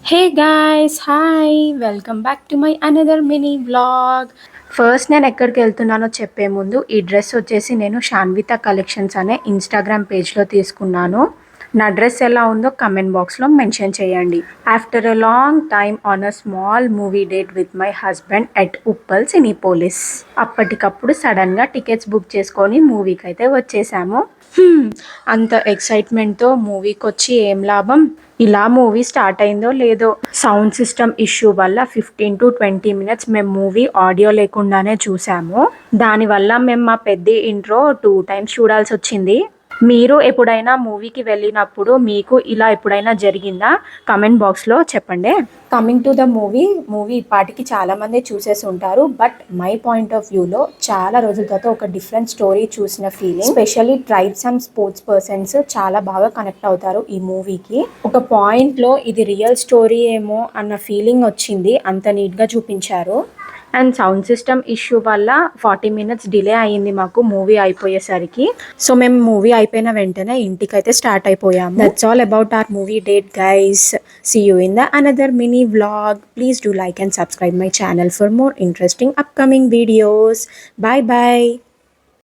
Hey guys hi welcome back to my another mini vlog. First నేను ఎక్కడికి వెళ్తున్నానో చెప్పే ముందు ఈ డ్రెస్ వచ్చేసి నేను శాన్విత కలెక్షన్స్ అనే ఇన్స్టాగ్రామ్ పేజ్లో తీసుకున్నాను. నా డ్రెస్ ఎలా ఉందో కమెంట్ బాక్స్లో మెన్షన్ చేయండి. After a long time on a small movie date with my husband at Uppal Cinepolis. అప్పటికప్పుడు సడన్గా టికెట్స్ బుక్ చేసుకొని మూవీకి అయితే వచ్చేసాము. అంత ఎక్సైట్మెంట్తో మూవీకి వచ్చి ఏం లాభం, ఇలా మూవీ స్టార్ట్ అయిందో లేదో సౌండ్ సిస్టమ్ ఇష్యూ వల్ల 15 to 20 minutes మేము మూవీ ఆడియో లేకుండానే చూసాము. దానివల్ల మేము మా పెద్ద ఇంట్రో 2 times చూడాల్సి వచ్చింది. మీరు ఎప్పుడైనా మూవీకి వెళ్ళినప్పుడు మీకు ఇలా ఎప్పుడైనా జరిగిందా? కమెంట్ బాక్స్లో చెప్పండి. కమింగ్ టు ద మూవీ ఇప్పటికి చాలామంది చూసేసి ఉంటారు. బట్ మై పాయింట్ ఆఫ్ వ్యూలో చాలా రోజుల తర్వాత ఒక డిఫరెంట్ స్టోరీ చూసిన feeling. Specially tribes and sports persons చాలా బాగా కనెక్ట్ అవుతారు ఈ మూవీకి. ఒక పాయింట్లో ఇది రియల్ స్టోరీ ఏమో అన్న ఫీలింగ్ వచ్చింది, అంత నీట్గా చూపించారు. అండ్ సౌండ్ సిస్టమ్ ఇష్యూ వల్ల 40 minutes డిలే అయ్యింది మాకు మూవీ అయిపోయేసరికి. సో మేము మూవీ అయిపోయిన వెంటనే ఇంటికైతే స్టార్ట్ అయిపోయాము. That's all about our movie date guys. See you in the another mini vlog. Please do like and subscribe my channel for more interesting upcoming videos. Bye bye.